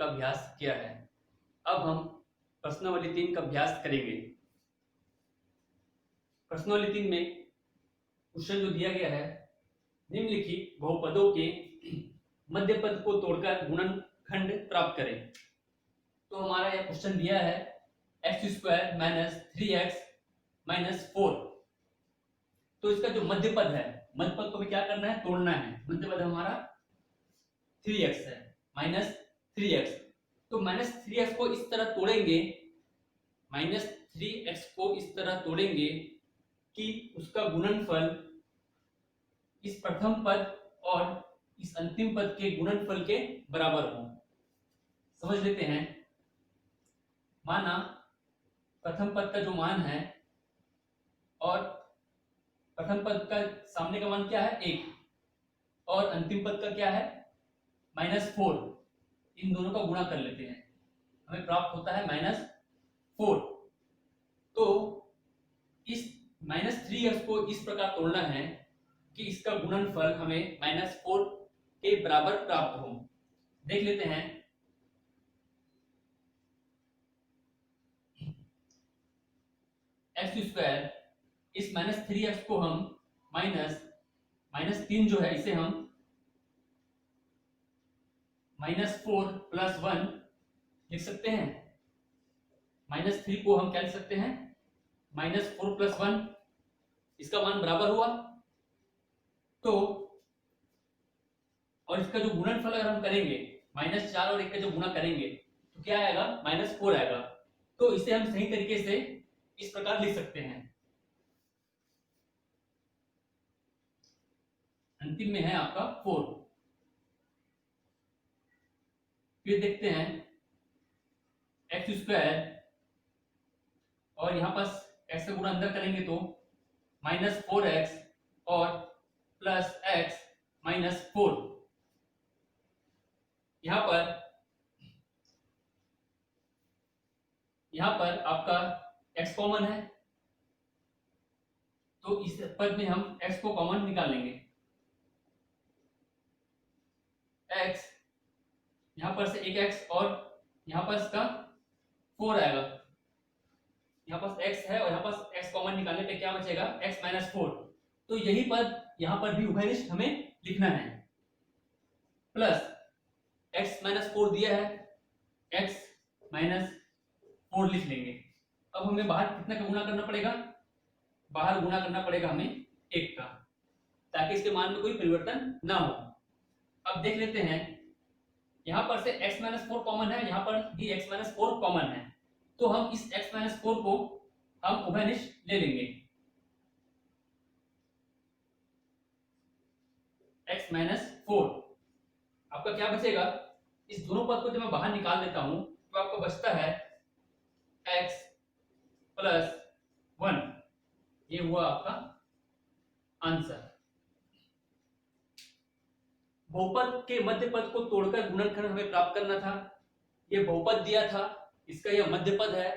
का अभ्यास किया है। अब हम प्रश्नावली 3 का अभ्यास करेंगे। प्रश्नावली 3 में क्वेश्चन जो दिया गया है, निम्नलिखित बहुपदों के मध्य पद को तोड़कर गुणनखंड प्राप्त करें। तो हमारा यह क्वेश्चन दिया है x² माइनस 3x माइनस 4। तो इसका जो मध्य पद है, मध्य पद को भी क्या करना है, तोड़ना है। मध्य पद हमारा 3x है, माइनस 3x। तो माइनस 3x को इस तरह तोड़ेंगे, माइनस 3x को इस तरह तोड़ेंगे कि उसका गुणनफल इस प्रथम पद और इस अंतिम पद के गुणनफल के बराबर हो। समझ लेते हैं। माना प्रथम पद का जो मान है और प्रथम पद का सामने का मान क्या है, 1, और अंतिम पद का क्या है, -4। इन दोनों का गुणा कर लेते हैं, हमें प्राप्त होता है -4। तो इस -3x को इस प्रकार तोड़ना है कि इसका गुणनफल हमें -4 के बराबर प्राप्त हो। देख लेते हैं। x² इस -3x को हम -3 जो है, इसे हम -4 + 1 लिख सकते हैं। -3 को हम क्या लिख सकते हैं, -4 + 1, इसका मान बराबर हुआ। तो और इसका जो गुणनफल अगर हम करेंगे, -4 और 1 का जो गुणा करेंगे तो क्या आएगा, -4 आएगा। तो इसे हम सही तरीके से इस प्रकार लिख सकते हैं। अंतिम में है आपका 4। फिर देखते हैं x² और यहां पास x का गुणा अंदर करेंगे तो -4x और +x -4। यहां पर आपका x कॉमन है, तो इस पद में हम x को कॉमन निकाल लेंगे। x, यहां पर से एक x और यहां पर इसका 4 आएगा। यहां पास x है और यहां पास x कॉमन निकालने पे क्या बचेगा, x -4। तो यही पद यहां पर भी उभयनिष्ठ हमें लिखना है। प्लस x -4 दिया है, x -4 लिख लेंगे। अब हमें बाहर कितना का गुणा करना पड़ेगा, बाहर गुणा करना पड़ेगा हमें 1 का, ताकि इसके मान में कोई परिवर्तन ना हो। अब देख लेते हैं, यहां पर से x -4 कॉमन है, यहां पर भी x -4 कॉमन है। तो हम इस x -4 को हम उभयनिष्ठ ले लेंगे। x -4 आपका क्या बचेगा, इस दोनों पद को जब मैं बाहर निकाल देता हूं तो आपको बचता है x + 1। ये हुआ आपका आंसर। बहुपद के मध्य पद को तोड़कर गुणनखंड हमें प्राप्त करना था। ये बहुपद दिया था, इसका यह मध्य पद है।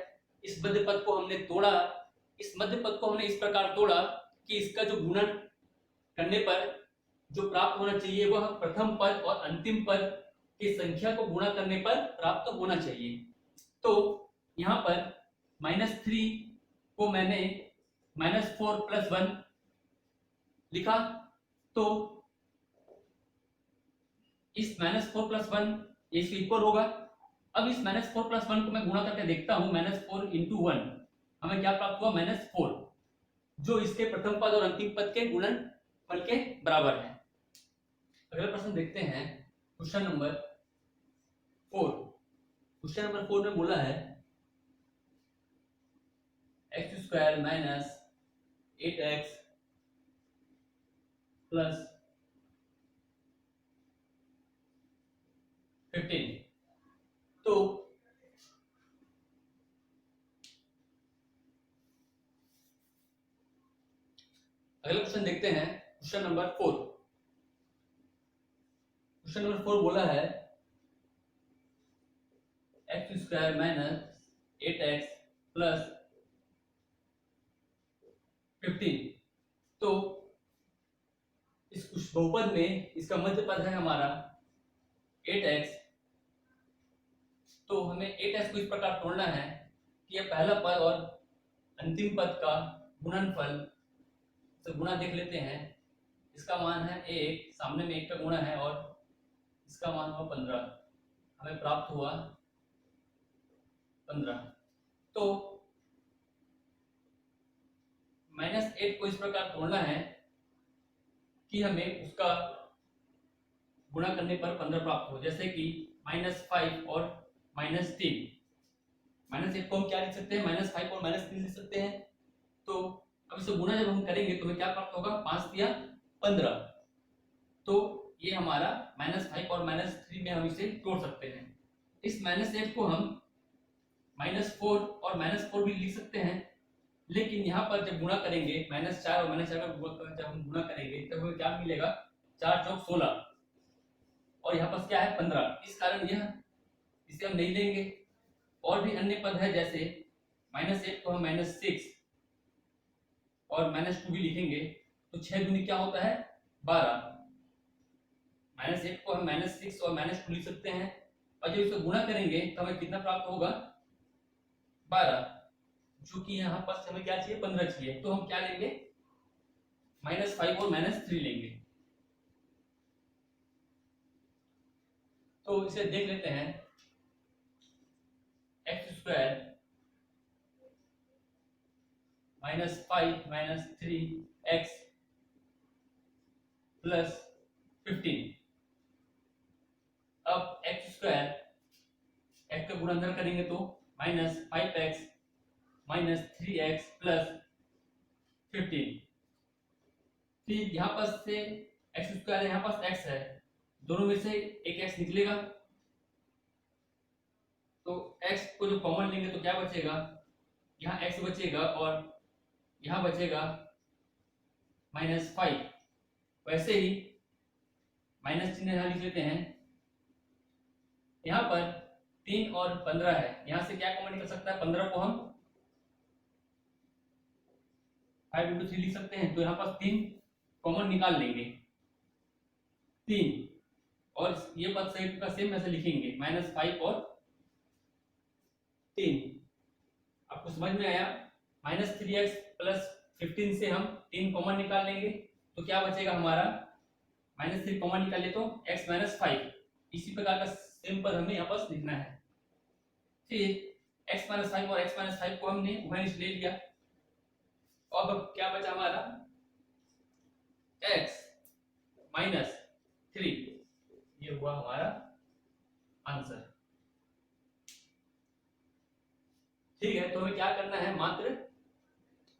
इस मध्य पद को हमने तोड़ा। इस मध्य पद को हमने इस प्रकार तोड़ा कि इसका जो गुणन करने पर जो प्राप्त होना चाहिए वह प्रथम पद और अंतिम पद की संख्या को गुणा करने पर प्राप्त होना चाहिए। तो यहां पर -3 को मैंने -4 + 1 लिखा। तो इस -4 + 1 इसके इक्वल होगा। अब इस -4 + 1 को मैं गुणा करके देखता हूं, -4 × 1 हमें क्या प्राप्त हुआ, -4, जो इसके प्रथम पद और अंतिम पद के गुणनफल के बराबर है। अगला प्रश्न देखते हैं, क्वेश्चन नंबर 4। क्वेश्चन नंबर 4 में बोला है x² माइनस 8x प्लस 15। तो अगला क्वेश्चन देखते हैं, क्वेश्चन नंबर 4। क्वेश्चन नंबर 4 बोला है x² माइनस 8x प्लस 15। तो इस बहुपद में इसका मध्य पद है हमारा 8x हमें 8s को इस प्रकार तोड़ना है कि यह पहला पद और अंतिम पद का गुणनफल से गुणा देख लेते हैं। इसका मान है 1, सामने में 1 का गुणा है और इसका मान हुआ 15, हमें प्राप्त हुआ 15। तो -8 को इस प्रकार तोड़ना है कि हमें उसका गुणा करने पर 15 प्राप्त हो, जैसे कि -5 और -3। -8 को हम क्या लिख सकते हैं, -5 और -3 लिख सकते हैं। तो अब इसे गुणा जब हम करेंगे तो हमें क्या प्राप्त होगा, 5 या 15। तो ये हमारा -5 और -3 में हम इसे तोड़ सकते हैं। इस -8 को हम -4 और -4 भी लिख सकते हैं, लेकिन यहाँ पर जब गुणा करेंगे -4 और -4 का जब हम गुणा करेंगे तब हमें क्या मिलेगा, 4 चौक 16 और यहाँ पर क्या है 15। इस कारण यह इसे हम नहीं लेंगे। और भी अन्य पद है, जैसे -8 को हम -6 और -2 भी लिखेंगे तो 6 दूनी क्या होता है 12। -8 को हम -6 और -2 लिख सकते हैं और जब इसे गुणा करेंगे तो हमें कितना प्राप्त होगा 12, जो कि यहाँ पर हमें क्या चाहिए 15 चाहिए। तो हम क्या लेंगे, -5 और -3 लेंगे। तो इसे देख लेते हैं, x² -5 -3x + 15। अब x² x का गुणा अंदर करेंगे तो -5x -3x + 15। फिर यहाँ पर से x² है, यहाँ पास x है, दोनों में से एक x निकलेगा तो x को जो कॉमन लेंगे तो क्या बचेगा, यहाँ x बचेगा और यहाँ बचेगा -5। वैसे ही माइनस चिन्ह यहाँ लिख लेते हैं। यहाँ पर 3 और 15 है, यहाँ से क्या कॉमन निकल सकता है, 15 को हम 5 × 3 लिख सकते हैं। तो यहाँ पर 3 कॉमन निकाल लेंगे, 3 और ये पद सहित का सेम ऐसे लिखेंगे -5 और 3। आपको समझ में आया। -3x + 15 से हम 3 कॉमन निकाल लेंगे तो क्या बचेगा हमारा, -3 कॉमन निकाले तो x - 5। इसी प्रकार का सेम पद हमें यहाँ पर लिखना है। फिर x - 5 और x - 5 को हमने उभयनिष्ठ ले लिया। अब क्या बचा हमारा, x - 3। ये हुआ हमारा आंसर। ठीक है, तो हमें क्या करना है, मात्र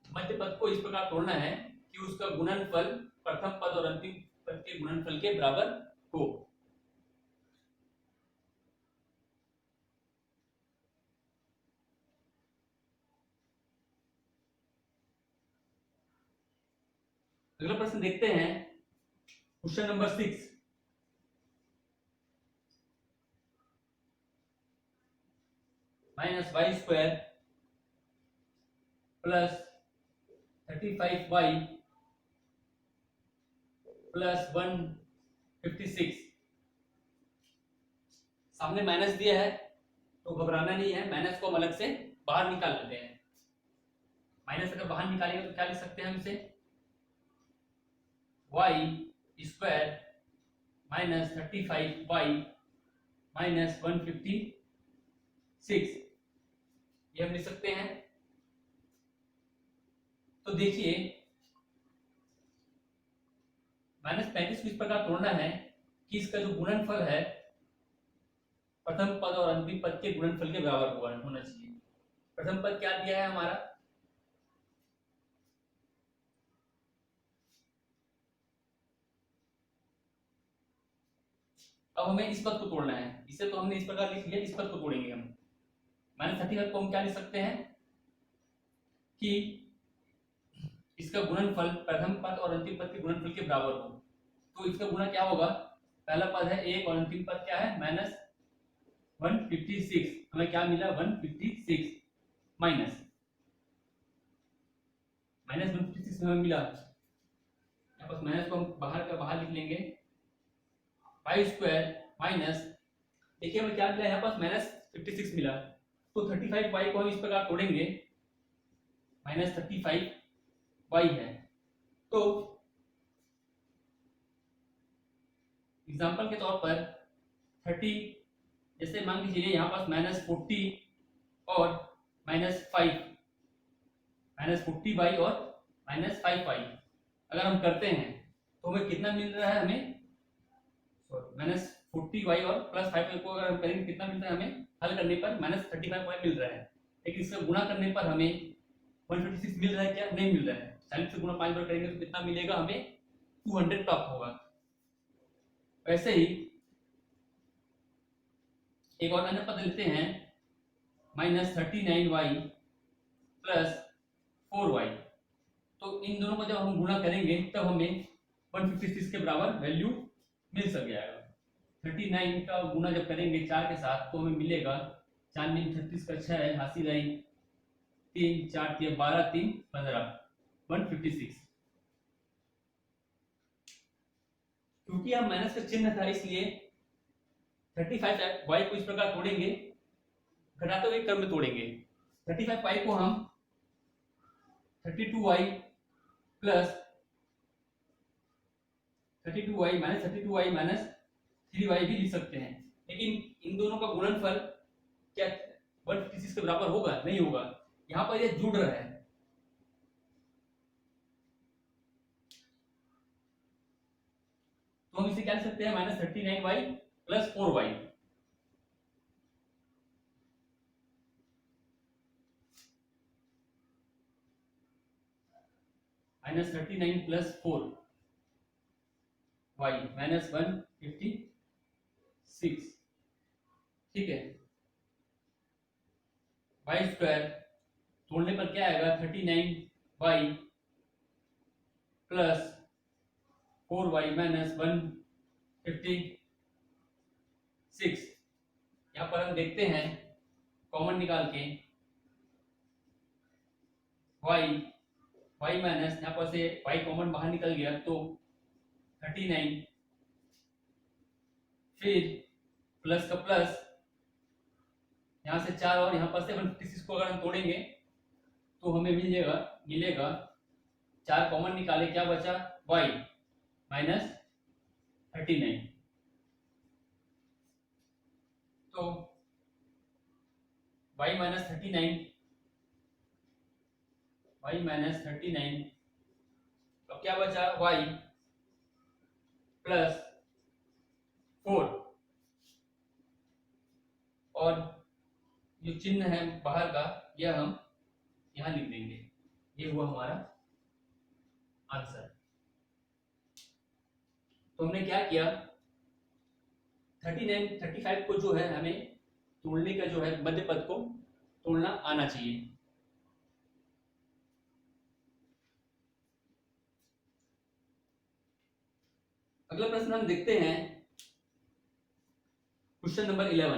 मध्य पद को इस प्रकार तोड़ना है कि उसका गुणनफल प्रथम पद और अंतिम पद के गुणनफल के बराबर हो। अगला प्रश्न देखते हैं, क्वेश्चन नंबर 6। -y² + 35y + 156। सामने माइनस दिया है तो घबराना नहीं है, माइनस को हम अलग से बाहर निकाल लेते हैं। माइनस अगर बाहर निकालेंगे तो क्या लिख सकते हैं हम इसे, y² - 35y - 156, ये हम लिख सकते हैं। तो देखिए -35 को इस प्रकार तोड़ना है कि इसका जो गुणनफल है प्रथम पद और अंतिम पद के गुणनफल के बराबर होना चाहिए। प्रथम पद क्या दिया है हमारा, अब हमें इस पद को तोड़ना है। इसे तो हमने इस प्रकार लिख लिया, इस पद को तोड़ेंगे हम। -35 को हम क्या लिख सकते हैं कि इसका गुणनफल प्रथम पद और अंतिम पद के गुणनफल के बराबर हो। तो इसका गुणा क्या होगा, पहला पद है 1 और अंतिम पद क्या है -156। हमें क्या मिला 156 माइनस -156 हमें मिला। यहाँ पर माइनस को हम बाहर का बाहर लिख लेंगे। y² - देखिए हमें क्या मिला यहाँ पास -56 मिला, तो 35y को हम इस प्रकार तोड़ेंगे, -35y है। तो एग्जांपल के तौर पर 30, जैसे मान के चलिए यहाँ पास -40 और -5, -40y और -5y अगर हम करते हैं तो हमें कितना मिल रहा है, हमें -40y और +5y को अगर हम करेंगे कितना मिलता है हमें, हल करने पर -35y मिल रहा है। लेकिन इससे गुणा करने पर हमें 156 मिल रहा है क्या? नहीं मिल रहा है। 40 से गुणा 5 बार करेंगे तो कितना मिलेगा हमें? 200 प्राप्त होगा। वैसे ही एक और अन्य पद लेते हैं, -39y + 4y। तो इन दोनों को जब हम गुणा करेंगे तब हमें 156 के बराबर वैल्यू मिल सक जाएगा। 39 का गुणा जब करेंगे 4 के साथ तो हमें मिलेगा 4 में 36 का 6 है, हासिल आई 3 4 3 12 3 15 156। क्योंकि हम माइनस का चिन्ह था इसलिए 35y को इस प्रकार तोड़ेंगे, घटाते हुए क्रम में तोड़ेंगे। 35y को हम 32y + 32y -32y - 3y भी लिख सकते हैं। लेकिन इन दोनों का गुणनफल क्या 156 के बराबर होगा? नहीं होगा। यहाँ पर ये जुड़ रहा है, तो हम इसे क्या लिख सकते हैं? -39y + 4y। -39 + 4y -156, ठीक है। y² तोड़ने पर क्या आएगा? 39y + 4y -156। यहाँ पर हम देखते हैं कॉमन निकाल के y माइनस, यहाँ पर से y कॉमन बाहर निकल गया तो 39, फिर प्लस का प्लस, यहाँ से 4 और यहाँ पर से 156 को अगर हम तोड़ेंगे तो हमें मिलेगा 4 कॉमन निकाले, क्या बचा? y -39। तो y -39 तो क्या बचा? y + 4 और जो चिन्ह है बाहर का यह हम यहां लिख देंगे। ये हुआ हमारा आंसर। तो हमने क्या किया? 39 35 को जो है हमें तोड़ने का जो है मध्य पद को तोड़ना आना चाहिए। अगला प्रश्न हम देखते हैं, क्वेश्चन नंबर 11।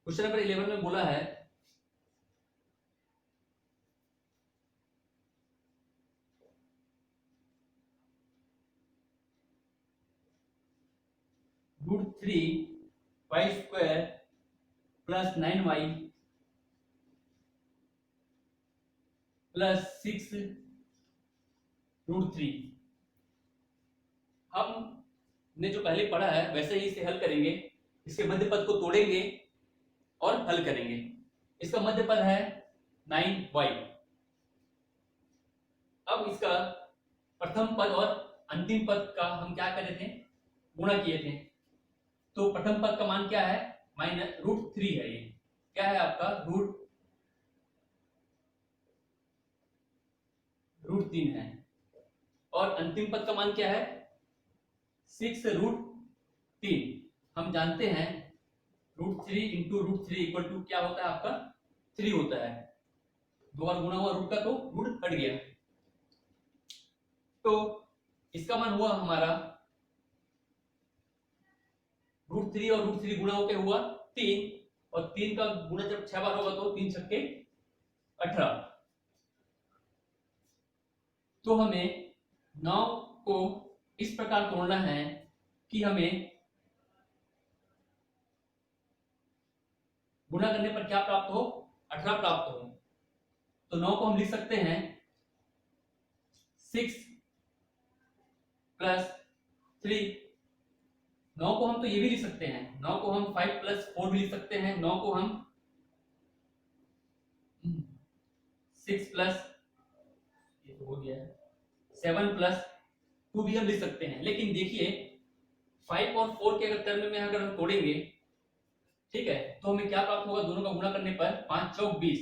क्वेश्चन नंबर 11 में बोला है √3y² + 9y + 6√3। हमने जो पहले पढ़ा है वैसे ही इसे हल करेंगे। इसके मध्य पद को तोड़ेंगे और हल करेंगे। इसका मध्य पद है 9y। अब इसका प्रथम पद और अंतिम पद का हम क्या करे थे? गुणा किए थे। तो प्रथम पद का मान क्या है? -√3 है। ये क्या है आपका? √3 है। और अंतिम पद का मान क्या है? 6√3। हम जानते हैं √3 × √3 = क्या होता है आपका? 3 होता है। 2 बार गुणा हुआ रूट का तो रूट हट गया। तो इसका मान हुआ हमारा √3 और √3 गुणा होकर हुआ 3, और 3 का गुणा जब 6 बार होगा तो 3 छक्के 18। तो हमें 9 को इस प्रकार तोड़ना है कि हमें गुणा करने पर क्या प्राप्त हो, 18 प्राप्त हो। तो 9 को हम लिख सकते हैं 6 प्लस 3। 9 को हम तो ये भी लिख सकते हैं, 9 को हम 5 प्लस 4 भी लिख सकते हैं, 9 को हम 6 प्लस, ये तो हो गया है, 7 प्लस 2 भी हम लिख सकते हैं। लेकिन देखिए 5 और 4 के अगर टर्म में अगर हम तोड़ेंगे, ठीक है, तो हमें क्या प्राप्त होगा, दोनों का गुणा करने पर 5 चौक 20,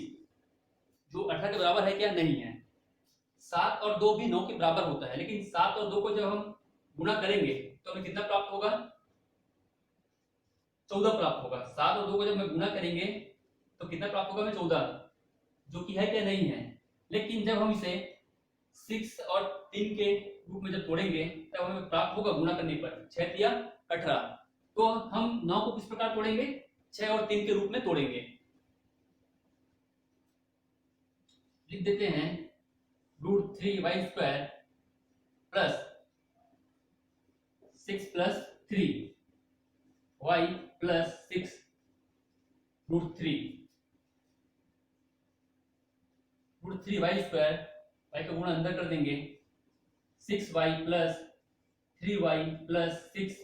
जो 18 के बराबर है क्या, नहीं है। 7 और 2 भी 9 के बराबर होता है, लेकिन 7 और 2 को जब हम गुणा करेंगे तो हमें कितना प्राप्त होगा, 14 प्राप्त होगा। 7 और 2 को जब हम गुणा करेंगे तो कितना प्राप्त होगा हमें, 14, जो कि है क्या, नहीं है। लेकिन जब हम इसे 6 और 3 के रूप में जब तोड़ेंगे तब हमें प्राप्त होगा गुणा करने पर 6 या 18। तो हम 9 को किस प्रकार तोड़ेंगे, 6 और 3 के रूप में तोड़ेंगे। लिख देते हैं √3y² plus 6 plus 3y plus 6 √3। √3y², y का गुणा अंदर कर देंगे, 6y प्लस 3y प्लस 6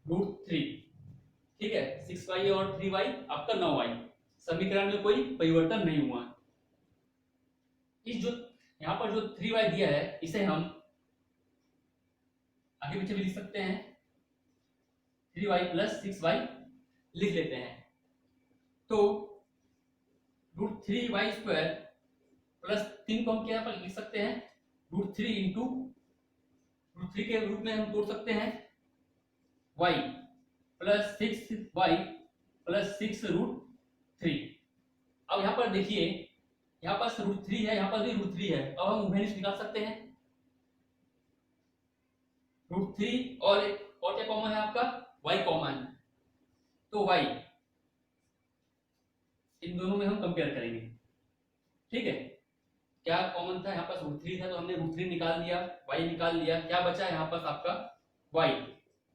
√3। ठीक है, 6y और 3y आपका 9y। समीकरण में कोई परिवर्तन नहीं हुआ। इस जो यहाँ पर जो 3y दिया है इसे हम आगे पीछे भी लिख सकते हैं, 3y प्लस 6y लिख लेते हैं। तो √3y² प्लस 3 को हम क्या पर लिख सकते हैं, √3 इंटू √3 के रूप में हम तोड़ सकते हैं y प्लस 6y प्लस 6 √3। अब यहाँ पर देखिए, यहाँ पर √3 है, यहाँ पर भी √3 है। अब हम उभयनिष्ठ निकाल सकते हैं, √3 और क्या कॉमन है आपका, y कॉमन। तो y इन दोनों में हम कंपेयर करेंगे। ठीक है, क्या कॉमन था, यहाँ पर √3 था तो हमने √3 निकाल दिया, y निकाल लिया, क्या बचा यहाँ पर आपका y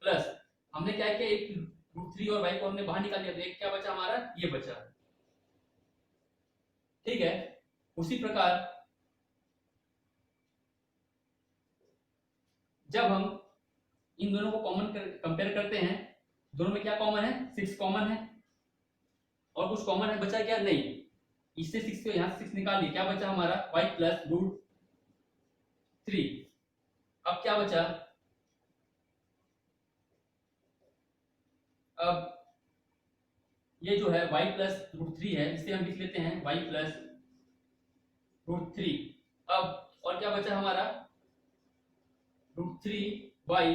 प्लस हमने क्या किया, एक √3 और y को हमने बाहर निकाल दिया, तो एक क्या बचा हमारा, ये बचा। ठीक है, उसी प्रकार जब हम इन दोनों को कॉमन कंपेयर करते हैं, दोनों में क्या कॉमन है, 6 कॉमन है, और कुछ कॉमन है बचा क्या, नहीं। इससे 6 को यहां से 6 निकाल लिया, क्या बचा हमारा y प्लस √3। अब क्या बचा, अब ये जो है y प्लस √3 है, इसे हम लिख लेते हैं y प्लस √3। अब और क्या बचा हमारा, √3y,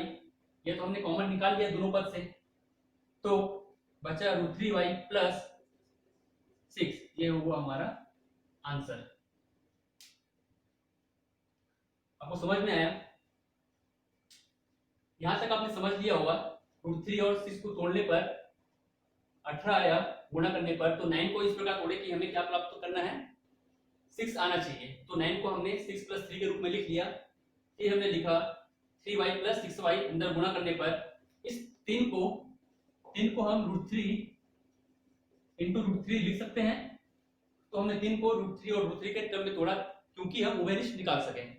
ये तो हमने कॉमन निकाल लिया दोनों पद से, तो बचा √3y प्लस 6। ये हुआ हमारा आंसर। आपको समझ में आया, यहां तक आपने समझ लिया होगा। √3 और 6 को तोड़ने पर 18 आया, गुणा करने पर तो 9 को इस प्रकार तोड़े कि हमें क्या प्राप्त करना है, 6 आना चाहिए। तो 9 को हमने 6 प्लस 3 के रूप में लिख लिया। फिर हमने लिखा 3y प्लस 6y, अंदर गुणा करने पर इस 3 को हम √3 इंटू √3 लिख सकते हैं। तो हमने 3 को √3 और √3 के टर्म में तोड़ा, क्योंकि हम उभयनिष्ठ निकाल सकें।